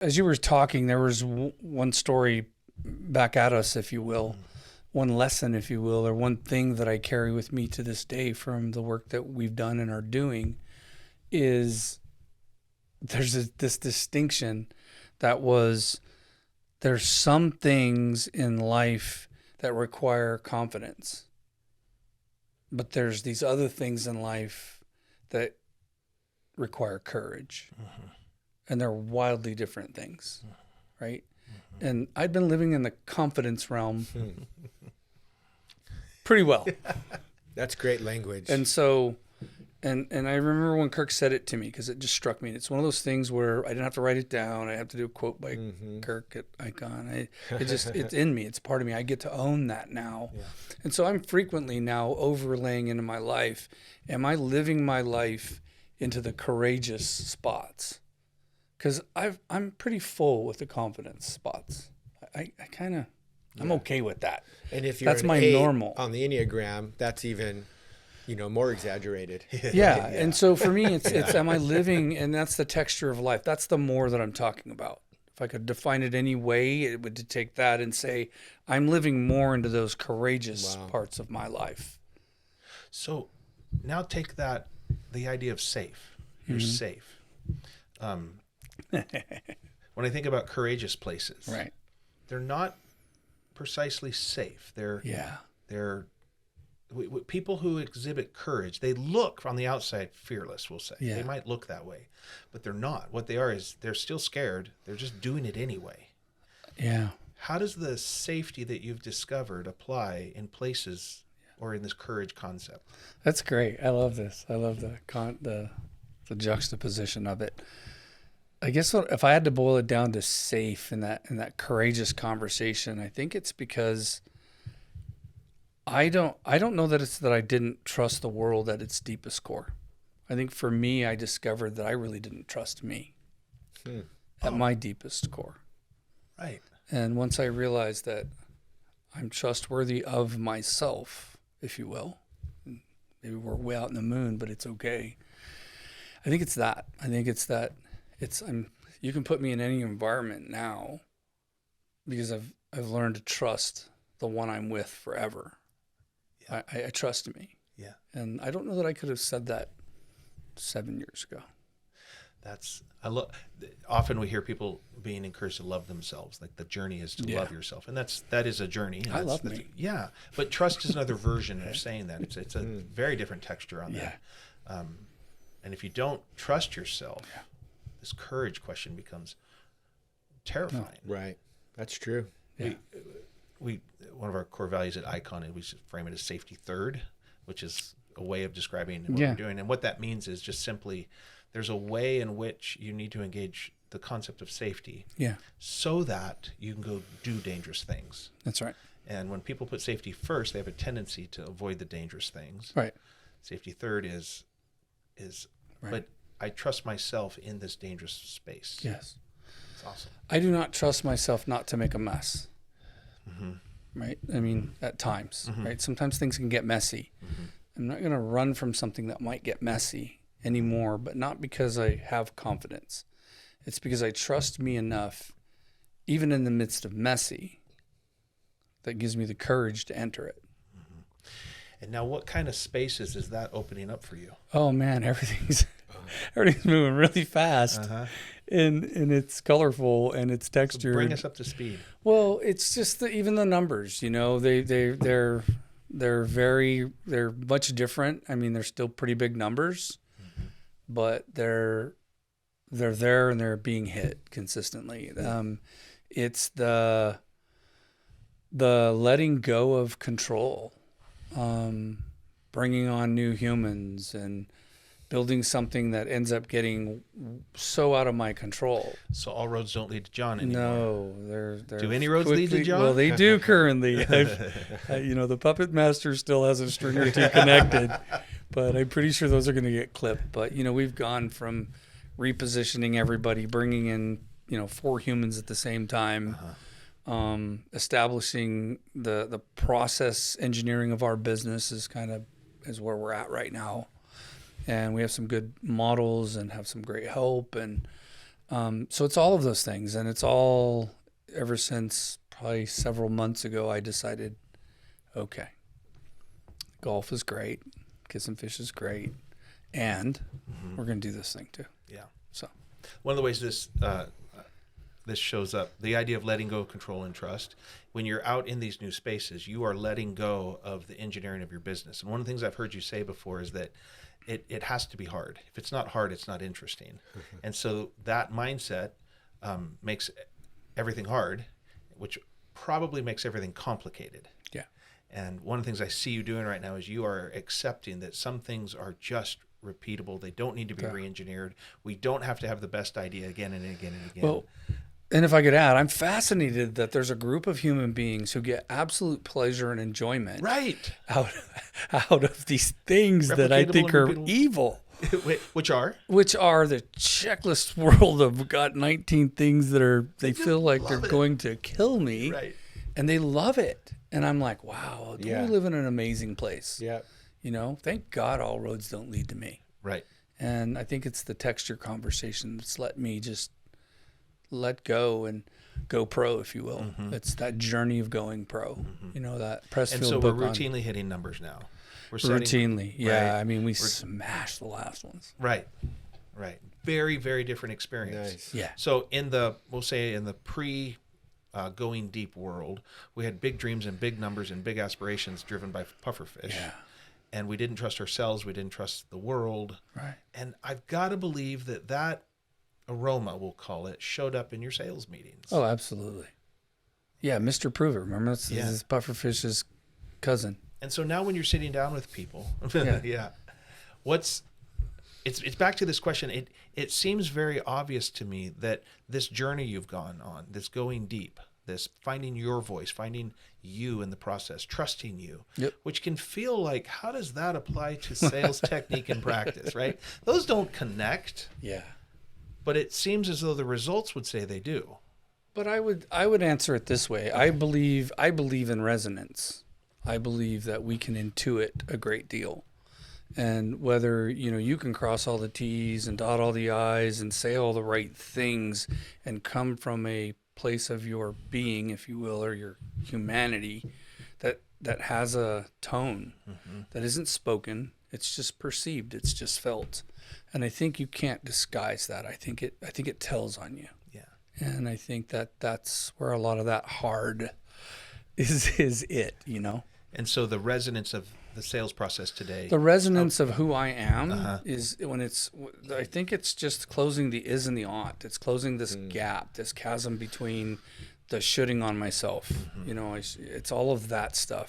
as you were talking, there was one story back at us, if you will, one lesson, if you will, or one thing that I carry with me to this day from the work that we've done and are doing is this distinction that was there's some things in life that require confidence, but there's these other things in life that require courage. Mm-hmm. And they're wildly different things, right? Mm-hmm. And I'd been living in the confidence realm pretty well. That's great language. And so, and I remember when Kirk said it to me, because it just struck me. It's one of those things where I didn't have to write it down. I have to do a quote by Kirk at Icon. It's in me. It's part of me. I get to own that now. Yeah. And so I'm frequently now overlaying into my life. Am I living my life into the courageous spots? Because I'm pretty full with the confidence spots. I kind of, I'm okay with that. And if you're that's my normal on the Enneagram, that's even, more exaggerated. Yeah. And so for me, it's am I living, and that's the texture of life. That's the more that I'm talking about. If I could define it any way, it would take that and say, I'm living more into those courageous parts of my life. So now take that, the idea of safe. You're safe. When I think about courageous places, right, they're not precisely safe. They're people who exhibit courage. They look from the outside fearless, we'll say. Yeah. They might look that way, but they're not. What they are is they're still scared. They're just doing it anyway. Yeah. How does the safety that you've discovered apply in places or in this courage concept? That's great. I love this. I love the juxtaposition of it. I guess if I had to boil it down to safe in that courageous conversation, I think it's because I don't know that it's that I didn't trust the world at its deepest core. I think for me, I discovered that I really didn't trust me at my deepest core. Right. And once I realized that I'm trustworthy of myself, if you will, maybe we're way out in the moon, but it's okay. I think it's that. You can put me in any environment now because I've learned to trust the one I'm with forever. Yeah. I trust me. Yeah. And I don't know that I could have said that 7 years ago. Often we hear people being encouraged to love themselves. Like the journey is to love yourself. And that is a journey. I love me. Yeah. But trust is another version of saying that. It's a very different texture on that. And if you don't trust yourself, this courage question becomes terrifying. No. Right. That's true. Yeah. We one of our core values at Icon, we frame it as safety third, which is a way of describing what we're doing. And what that means is just simply there's a way in which you need to engage the concept of safety so that you can go do dangerous things. That's right. And when people put safety first, they have a tendency to avoid the dangerous things. Right. Safety third is right. But I trust myself in this dangerous space. Yes. It's awesome. I do not trust myself not to make a mess. Right? I mean, at times, right? Sometimes things can get messy. I'm not going to run from something that might get messy anymore, but not because I have confidence. It's because I trust me enough, even in the midst of messy, that gives me the courage to enter it. And now what kind of spaces is that opening up for you? Oh man, everything's moving really fast. And it's colorful and it's textured. So bring us up to speed. Well, it's just even the numbers, they're much different. I mean, they're still pretty big numbers, but they're there and they're being hit consistently. It's the letting go of control, bringing on new humans and building something that ends up getting so out of my control. So all roads don't lead to John anymore. No, they're do any roads lead to John? Well, they do currently. The puppet master still has a string or two connected, but I'm pretty sure those are going to get clipped. But we've gone from repositioning everybody, bringing in 4 humans at the same time, establishing the process engineering of our business is where we're at right now. And we have some good models and have some great help. And So it's all of those things, and it's all ever since probably several months ago. I decided, okay, golf is great, kiss and fish is great, and we're going to do this thing too. Yeah. So One of the ways this shows up, the idea of letting go of control and trust. When you're out in these new spaces, you are letting go of the engineering of your business. And one of the things I've heard you say before is that it has to be hard. If it's not hard, it's not interesting. And so that mindset makes everything hard, which probably makes everything complicated. yeah, And one of the things I see you doing right now is you are accepting that some things are just repeatable. They don't need to be re-engineered. We don't have to have the best idea again and again and again. well, and if I could add, I'm fascinated that there's a group of human beings who get absolute pleasure and enjoyment right. out of these things that I Replicatable think and are repeatable. evil. Which are? Which are the checklist world of got 19 things that they feel like they're going to kill me, Right. and they love it. And I'm like, wow, do Yeah. we live in an amazing place? Yeah. You know, thank God all roads don't lead to me. Right. And I think it's the texture conversation that's let me just let go and go pro, if you will. It's that journey of going pro. You know, that Pressfield And so book we're on routinely hitting numbers now. We're routinely. Yeah, Right. I mean, we smashed the last ones. Right. Right. Very, very different experience. Nice. Yeah. So we'll say in the pre going deep world, we had big dreams and big numbers and big aspirations driven by pufferfish. Yeah. And we didn't trust ourselves. We didn't trust the world. Right. And I've got to believe that aroma, we'll call it, showed up in your sales meetings. Oh, absolutely. Yeah, Mr. Prove It. Remember, this Yeah. is Pufferfish's cousin. And so now when you're sitting down with people, Yeah. it's back to this question. It seems very obvious to me that this journey you've gone on, this going deep, this finding your voice, finding you in the process, trusting you, Yep. which can feel like, how does that apply to sales technique and practice, right? Those don't connect, Yeah. but it seems as though the results would say they do. But I would answer it this way. I believe in resonance. I believe that we can intuit a great deal. And whether, you can cross all the T's and dot all the I's and say all the right things and come from a place of your being, if you will, or your humanity that has a tone that isn't spoken, it's just perceived, it's just felt. And I think you can't disguise that. I think it tells on you. Yeah. And I think that's where a lot of that hard is it, And so the resonance of the sales process today. The resonance of who I am is when I think it's just closing the is and the ought. It's closing this gap, this chasm between the shooting on myself. It's all of that stuff.